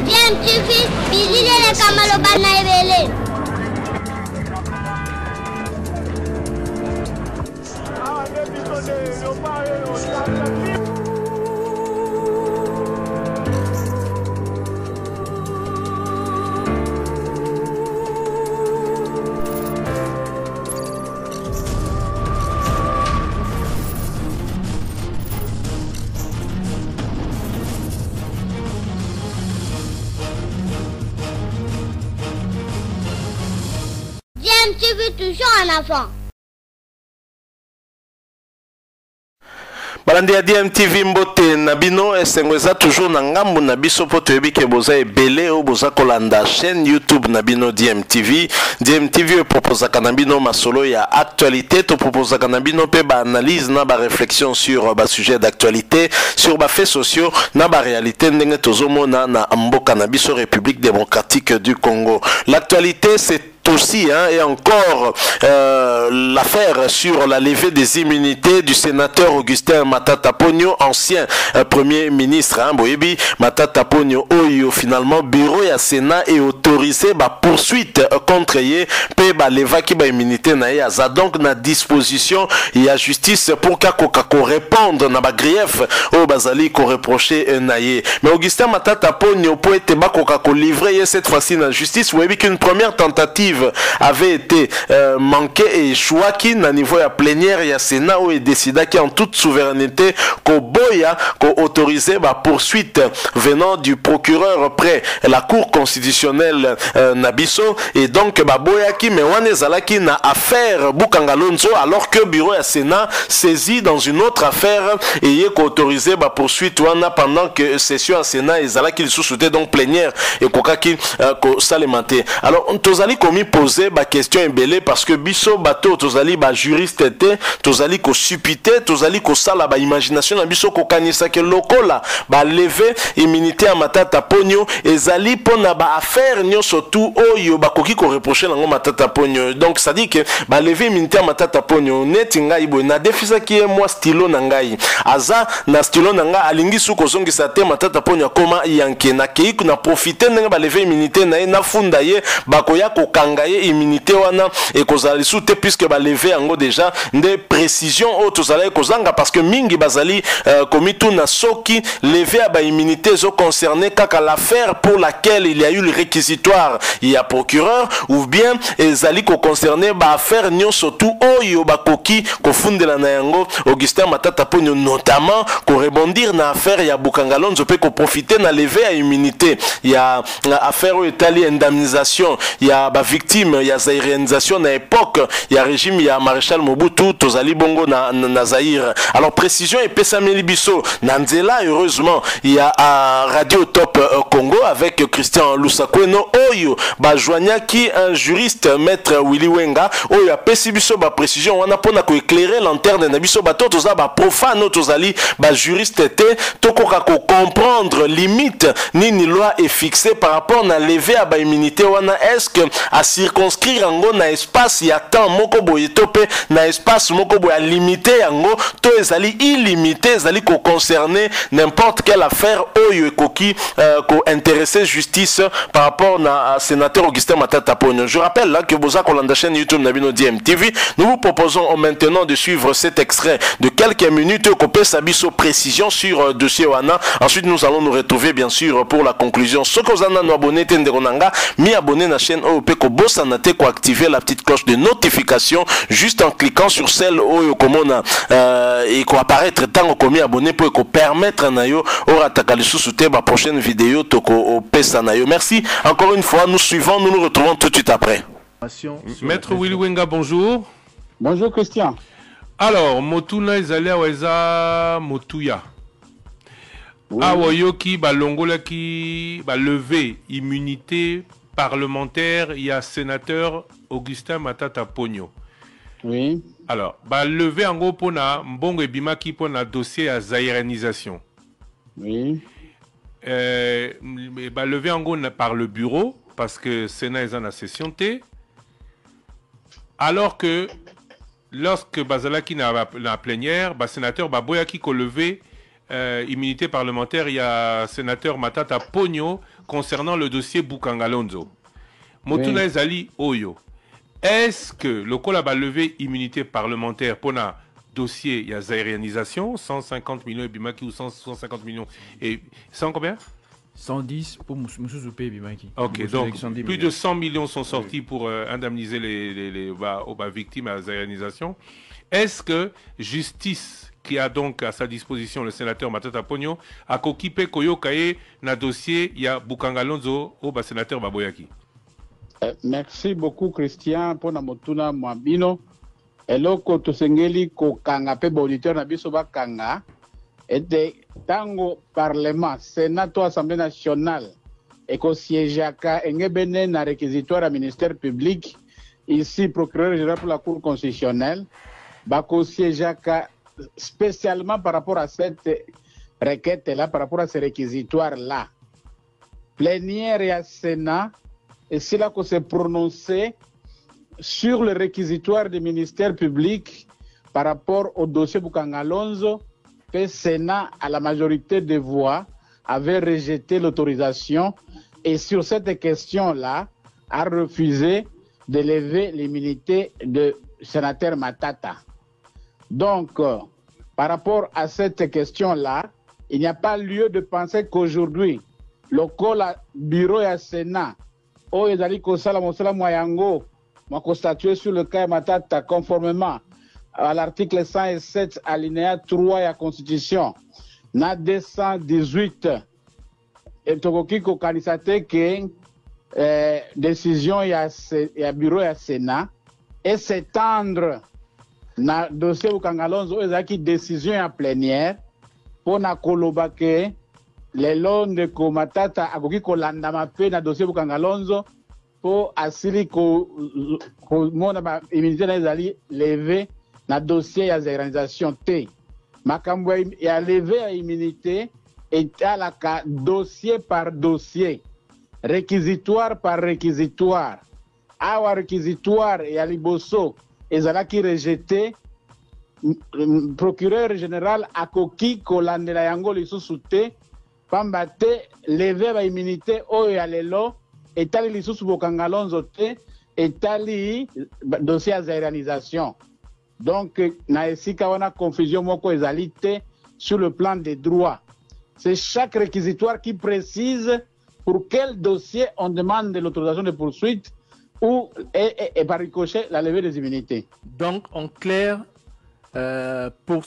DMTV, bilile kamalo bana ebele. DMTV toujours en avant. Balandi ya DMTV mbote na bino esengo eza toujours na ngambu na biso po toyebi ke boza ebele o boza kolanda chaîne YouTube na bino DMTV. DMTV proposaka na bino masolo ya actualité, to proposaka na bino pe ba analyse na ba réflexion sur ba sujet d'actualité, sur ba faits sociaux na ba réalité ndenge tozomona na mboka na biso République démocratique du Congo. L'actualité c'est aussi et encore l'affaire sur la levée des immunités du sénateur Augustin Matata Ponyo, ancien premier ministre Boyebi Matata Ponyo Oyo. Finalement bureau ya Sénat est autorisé poursuite contre ye pe leva ki immunité na ya za donc na disposition ya justice pour ko répondre na grief o bazali ko reprocher na ye. Mais Augustin Matata Ponyo po ete ko livrer cette fois-ci na justice. Boyebi qu'une première tentative avait été manqué et échoué qui na niveau ya plénière ya Sénat où il décida qui en toute souveraineté ko boya ko autoriser poursuite venant du procureur près la cour constitutionnelle Nabiso et donc boya qui mais wane zalaki na affaire Bukangalonzo alors que bureau ya Sénat saisi dans une autre affaire et y ko autoriser poursuite wana pendant que session à Sénat et zalaki sous-souté donc plénière et kokaki ko salemate. Alors tozali komi poser question embelée parce que biso bateau tozali juriste te tozali ko supité tozali ko sala imagination na biso ko kanisa ke lokola lever immunité à Matata Ponyo ezali pona affaire nyonso tout oyo bakoki ko reprocher nango Matata Ponyo. Donc ça dit que lever immunité à Matata Ponyo neti ngai boy na defisa ki moi stylo na ngai aza na stylo na ngai alingi suko zongisa te Matata Ponyo koma yanke na kei na profiter nga lever immunité na funda ye bakoya ko kangaye immunité wana et kozali soute puisque lever yango déjà des précisions autres zala kozanga parce que mingi bazali komitu na soki lever à immunité zo concerné kaka l'affaire pour laquelle il y a eu le réquisitoire il y a procureur ou bien ezali ko concerné affaire nyonso tout oyo bakoki ko fundela na yango Augustin Matata Ponyo notamment ko rebondir na affaire ya Bukangalonzo pe ko profiter na lever à immunité il y a affaire Italie indemnisation il y a victime il y a zaïrisation na époque il y a régime il y a maréchal Mobutu tozali bongo na Zaïre. Alors précision et Pesameli Bisso Nanzela heureusement il y a Radio Top Congo avec Christian Lusakweno oyo joigna qui un juriste maître Willy Wenga oyo a Pesibiso précision on a pona ko éclairer lanterne na biso bato toza profane tozali juriste te tokoka ko comprendre limite nini loi est fixée par rapport na lever à immunité wana est-ce que à circonscrire yango na espace ya temps moko boye topé na espace moko boye limité yango to ezali illimité ezali ko concerner n'importe quelle affaire oyo ekoki ko intéresser justice par rapport na sénateur Augustin Matata Ponyo. Je rappelle là que vous avez la chaîne YouTube Nabino DMTV. Nous vous proposons maintenant de suivre cet extrait de quelques minutes copé sabiso précision sur dossier wana. Ensuite nous allons nous retrouver bien sûr pour la conclusion. Ce que vous avez abonné tenderonanga mi abonné na chaîne OP ko bossa na te ko activer la petite cloche de notification juste en cliquant sur celle oyo komona et ko apparaître tant ko mi abonné pour ko permettre na yo ora takalisu te ba prochaine vidéo to ko pesa na yo. Merci encore une fois, nous suivons, nous nous retrouvons tout de suite après. Maître Willy Wenga, bonjour. Bonjour Christian. Alors, Motuna Ezalea Weza Motuya. Awayoki balongola ki levé immunité parlementaire, il y a sénateur Augustin Matata Ponyo. Oui. Alors, levé en gros pona mbongo ebimaki pona dossier à zaïranisation. Oui. Levé en gros par le bureau parce que Sénat est en session T. Alors que lorsque Bazalaki n'a la plénière, sénateur Baboyaki ko levé immunité parlementaire, il y a sénateur Matata Pogno concernant le dossier Bukangalonzo. Motuna Ezali Oyo. Est-ce que le col a levé immunité parlementaire pour un dossier, il y a aérianisation, 150 millions et Bimaki ou 150 millions et 100 combien? 110 pour Moussou Zoupé et Bimaki. Ok, donc plus de 100 millions sont sortis pour indemniser les victimes à aérianisation. Est-ce que justice, qui a donc à sa disposition le sénateur Matata Pogno, a occupé Koyo Kaye na dossier, il y a Bukangalonzo au sénateur Baboyaki? Merci beaucoup, Christian, pour Namotuna Mwabino. Eloko tosengeli ko kanga pe auditeur na biso ba kanga ete tango parlement sénat to assemblée nationale et ko siégeaka engebene na réquisitoire à ministère public ici procureur général pour la cour constitutionnelle ba ko siégeaka spécialement par rapport à cette requête là, par rapport à ce réquisitoire là, plénière et à sénat et c'est là qu'on s'est prononcé sur le réquisitoire du ministère public par rapport au dossier Bukangalonzo, le Sénat, à la majorité des voix, avait rejeté l'autorisation et sur cette question-là, a refusé de lever l'immunité de sénateur Matata. Donc, par rapport à cette question-là, il n'y a pas lieu de penser qu'aujourd'hui, le bureau et le Sénat, où ils allaient constaté sur le cas Matata conformément à l'article 107 alinéa 3 de la Constitution, na 218 et tokokiko kanisate que décision ya bureau ya Sénat et s'étendre na dossier Bukangalonzo ezaki décision ya plénière pour na koloba que les lois de Matata akoki kolandama pe na dossier Bukangalonzo pour asili ko mona ba immunité na ezali levé na dossier ya zéranisation T. Makambo ya levé ya immunité etalaka dossier par dossier, réquisitoire par réquisitoire. Awa réquisitoire ya liboso ezalaki rejeté, procureur général akoki kolandela yango lisusu te pamba te levé ba immunité oyo ya lelo etali lisusu Bukangalonzo te etali dossier ya zéranisation. Donc na esika wana confusion moko ezali te sur le plan des droits. C'est chaque réquisitoire qui précise pour quel dossier on demande de l'autorisation de poursuite ou et par ricochet la levée des immunités. Donc en clair, pour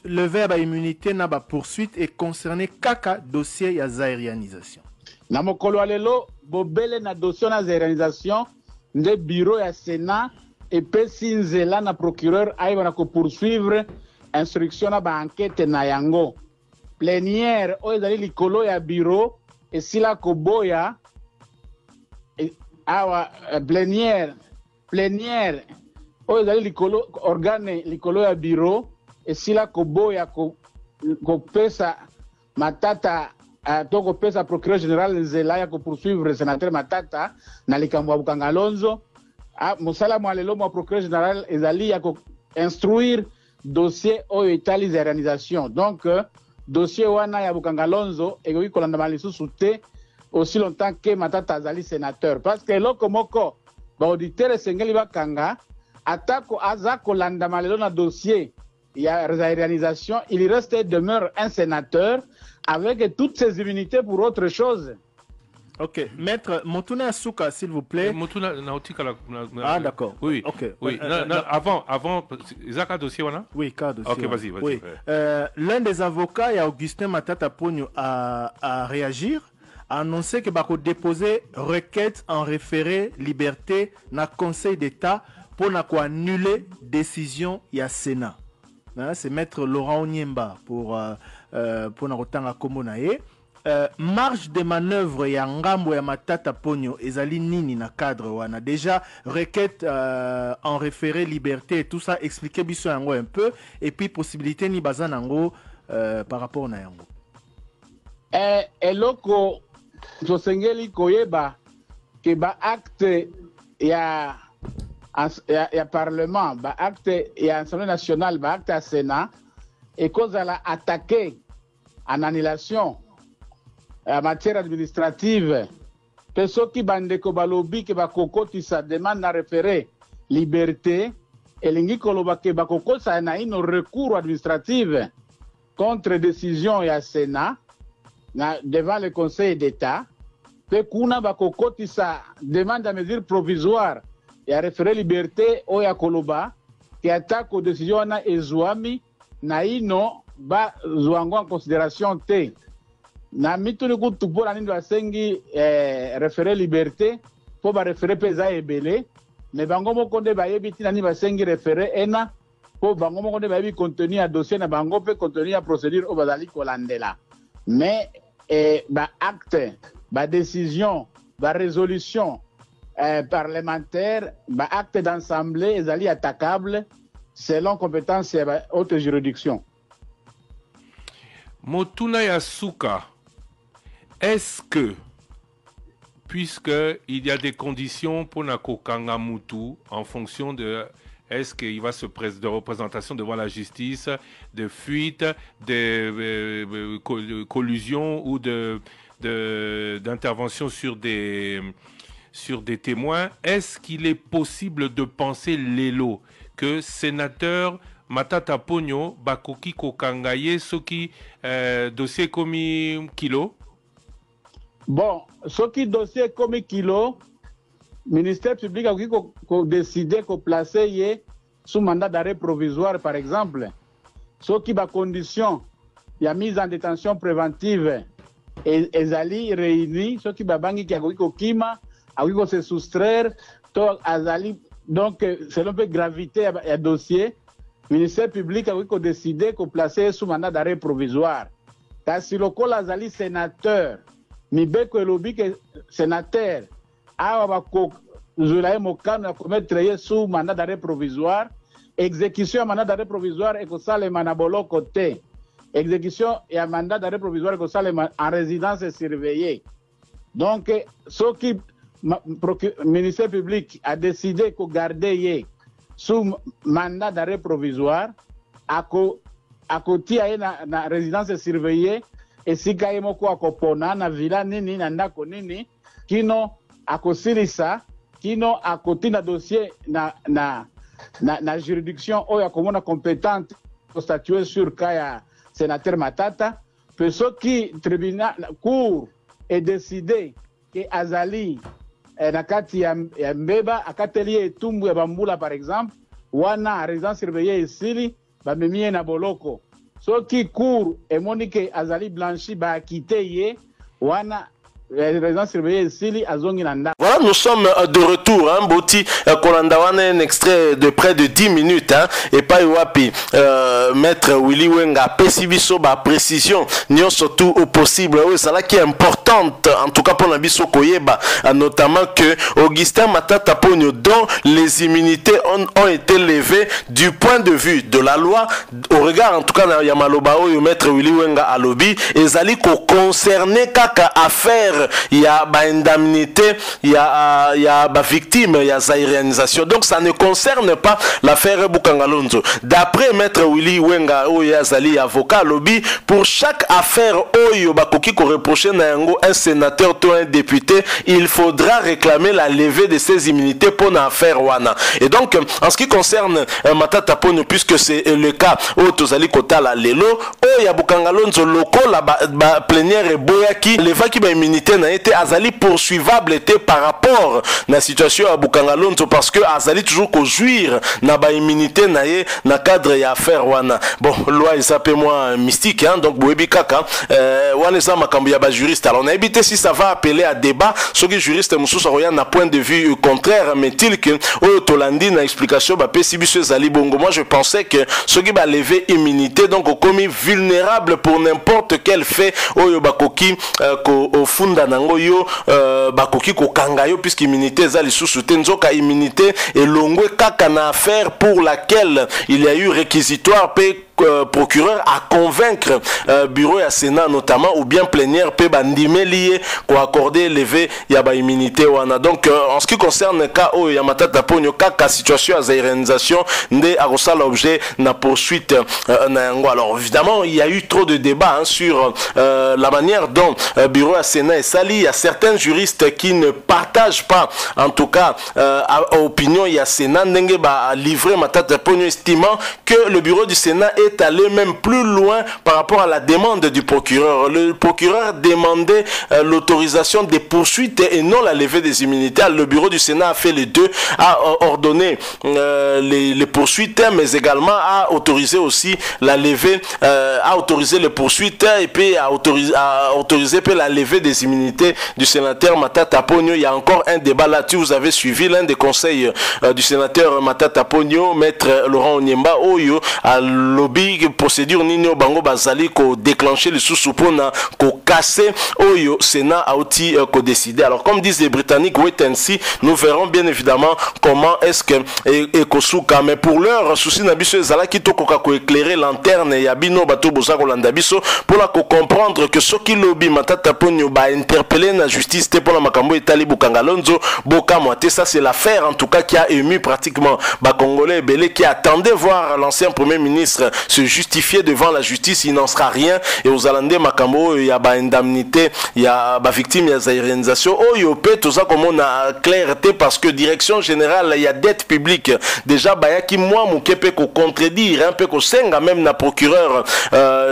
lever la immunité na ba poursuite et concerner kaka dossier ya zairianisation. Na mokolo alelo bobele na dossier na zairianisation nde bureau ya Sénat et pesi nzela na procureur aiba na ko poursuivre instruction na ba enquête na yango. Plénière oyo ezali likolo ya bureau esila koboya awa plénière oyo ezali likolo organe likolo ya bureau esila koboya kopesa Matata to kopesa procureur général nzela ya poursuivre sénateur Matata na likambo ya Bukangalonzo. Mosala mwa lelo mwa procureur général ezali ya instruire dossier oyo etali zéranisation. Donc dossier wana ya Bukangalonzo ekoki kolandama lisusu te aussi longtemps que Matata azali sénateur, parce que eloko moko ba auditeur esengeli bakanga atako aza kolandama lelo na dossier ya réalisation, il reste et demeure un sénateur avec toutes ses immunités pour autre chose. Ok, maître Motuna Asuka, s'il vous plaît. Motuna Nautika. Ah, d'accord. Oui, ok. Oui. Avant, Zaka dossier, voilà. Oui, cas dossier. Ok, vas-y. Oui. L'un des avocats, Augustin Matata Pogno, a réagir, a annoncé que Bako déposer requête en référé liberté na Conseil d'État pour annuler décision ya Sénat. C'est maître Laurent Onyemba pour Narotanga Komonaye. Marge de manœuvre ya ngambo ya Matata Pogno ezali nini na cadre wana déjà requête en référé liberté et tout ça, expliquer biso yango un peu et puis possibilité ni bazanango par rapport na yango eloko tosengeli koyeba ke ba acte ya parlement, ba acte ya assemblée nationale, ba acte ya Sénat et kozala attaqué en annulation en matière administrative. Pe soki bandeko balobi ke bakokotisa demande na référé liberté elingi koloba ke bakokotisa na ino recours administratif contre décision ya Sénat devant le Conseil d'État. Pe kuna bakokotisa demande à mesure provisoire ya référé liberté o ya koloba ke atako décision na ezwami na ino ba zwango en considération te. Na mituni kutu pona nini basengi référé liberté po ba référé peza ebele mais bango moko nde bayebi tina nini basengi référé ena po bango moko nde bayebi contenu ya dossier na bango pe contenu ya procédure o bazali kolandela. Mais ba acte, ba décision, ba résolution parlementaire, ba acte d'assemblée ezali attaquable selon compétence ya ba haute juridiction. Motuna Yasuka, est-ce que, puisqu'il y a des conditions pour Nako Kangamutu en fonction de est-ce qu'il va se présenter de représentation devant la justice, de fuite, de collusion ou d'intervention sur des témoins, est-ce qu'il est possible de penser l'élo que sénateur Matata Ponyo bakoki kokangaye soki dossier komi kilo? Bon, soki dossier komi kilo, ministère public a décidé de placer sous mandat d'arrêt provisoire par exemple. Soki ba condition ya mise en détention préventive ezali réunis, soki ba bangi ki akoki kokima, akoki se soustraire, to azali donc selon peu gravité ya dossier. Le ministère public a décidé de placer sous mandat d'arrêt provisoire. Car si le col azali sénateur, Mibeko elobi que sénateur, a mettre sous mandat d'arrêt provisoire, exécution mandat d'arrêt provisoire et que ça le manabolo côté. Exécution et mandat d'arrêt provisoire et que ça en résidence surveillée. Donc, ce qui le ministère public a décidé de garder sous mandat d'arrêt provisoire, à côté na résidence surveillée, et si kaimoko akopona na villa nini na ndako nini, kino akosilisa, kino akoti na dossier na juridiction oyo akomona compétente statuer sur kaya sénateur Matata, pe soki tribunal cour est décidé que azali na kati ya mbeba akateli etumbu ya bambula par exemple wana résidence surveillée esili bamemie na boloko soki cour emoni ke azali blanchi ba akite ye wana résidence surveillée esili azongi na ndako. Voilà, nous sommes de retour, hein, Boti Kolandawane, un extrait de près de 10 minutes, hein, et pas Iwapi, maître Willy Wenga, Pesibiso, ba précision, n'y surtout au possible, oui, c'est là qui est importante, en tout cas pour Nabiso Koyeba, notamment que Augustin Matata Ponyo, dont les immunités ont été levées du point de vue de la loi, au regard, en tout cas, Yamalobao, maître Willy Wenga Alobi, et Zali concerné kaka affaire, il y a ba indemnité, il y a ba victime, il y a zaïrianisation. Donc ça ne concerne pas l'affaire Bukangalonzo. D'après maître Willy Wenga Oyazali, avocat lobby, pour chaque affaire Oyo Bakoki ko reproché na yango un sénateur ou un député, il faudra réclamer la levée de ses immunités pour l'affaire Wana. Et donc en ce qui concerne Matata Ponyo, puisque c'est le cas au Tozali Kotala Lelo, Oya Bukangalonzo loko la plénière et Boyaki, levaki ba immunité n'a été azali poursuivable était par rapport à la situation à Bukangalonzo parce que azali toujours qu'au jouir na ba immunité naie na cadre ya affaire wana. Bon, loi il s'appelle moi mystique, hein, donc boebi kaka wana ça makambo ya ba juriste. Alors on a évité si ça va appeler à débat ce que juriste mususu roya na point de vue contraire, mais il que au Tolandi na explication ba pesibiso zali bongo. Moi je pensais que ce qui va lever immunité donc au commis vulnérable pour n'importe quel fait oyo bakoki au funda nango yo bakoki ko kangayo puisque immunité za lisusu tenzoka immunité et longwe kaka na affaire pour laquelle il y a eu réquisitoire pe procureur à convaincre bureau ya Sénat notamment ou bien plénière pe bandime lié ko accorder levé ya ba immunité wana. Donc en ce qui concerne le cas o ya Matata Ponyo kaka situation à zairenisation ndé akosa l'objet na poursuite na yango. Alors évidemment il y a eu trop de débats sur la manière dont bureau ya Sénat est sali. Il y a certains juristes qui ne partagent pas en tout cas opinion ya Sénat ndenge ba livrer Matata Ponyo, estimant que le bureau du Sénat est allé même plus loin par rapport à la demande du procureur. Le procureur demandait l'autorisation des poursuites et non la levée des immunités. Le bureau du Sénat a fait les deux, a ordonné les poursuites, mais également a autorisé aussi la levée, a autorisé les poursuites et puis a autorisé la levée des immunités du sénateur Matata Ponyo. Il y a encore un débat là-dessus. Vous avez suivi l'un des conseils du sénateur Matata Ponyo, maître Laurent Onyemba Oyo, à lobby procédure nino bango bazali ko déclencher les sous-soupona ko casser Oyo Sénat a aussi ko décider. Alors comme disent les Britanniques, wait and see, nous verrons bien évidemment comment est-ce que Ekosuka, mais pour l'heure souci na biso ezala kitoko ko éclairer lanterne ya bino bato boza ko landa biso pour la ko comprendre que ce qui lobby Matata Ponyo ba interpeller na justice te pour la makambo etali Bukangalonzo boka moite. Ça c'est l'affaire en tout cas qui a ému pratiquement ba Congolais belé qui attendaient voir l'ancien premier ministre se justifier devant la justice. Il n'en sera rien et aux Alandais makambo il y a ba indemnité, il y a ba victime, il y a zairenisation oyo pe tout ça comme on a clarté parce que direction générale il y a dette publique déjà ba qui moi mukepe ko contredire un peu ko senga même na procureur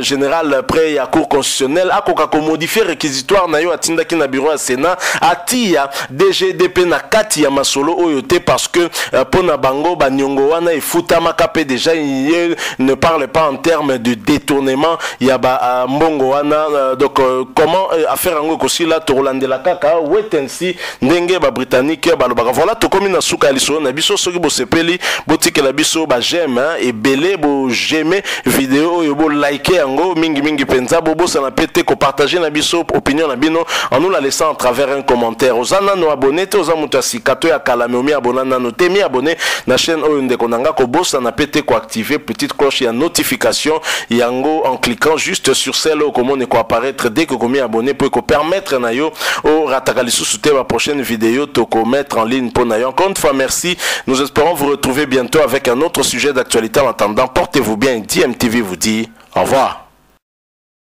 général près ya cour constitutionnelle akoka ko modifier réquisitoire na yo atinda ki na bureau ya Sénat atia DGDP na kati ya masolo oyo te parce que pona bango ba nyongo wana efuta makape déjà il ne parle pas en termes de détournement il y a ba mbongo wana donc comment affaire ngo kosi la tolandela kaka wait and see ndenge ba britannique ba lobaka voilà to komi na suka liso na biso soki bo sepeli botike la biso ba j'aime et belé bo j'aime vidéo yo bo liker yango mingi penza bobo ça na pété ko partager na biso opinion na bino en nous la laissant à travers un commentaire. Ozana no abonné te ozamuta sikato ya kalame omi abonana no te mi abonné na chaîne oyo ndeko nanga ko bossa na pété ko activer petite cloche ya notification yango en cliquant juste sur celle au comment ne ko apparaître dès que komi abonné pour ko permettre na yo au ratakali sous ma prochaine vidéo to ko mettre en ligne pour na yo. Encore une fois merci. Nous espérons vous retrouver bientôt avec un autre sujet d'actualité. En attendant, portez-vous bien. DMTV vous dit au revoir.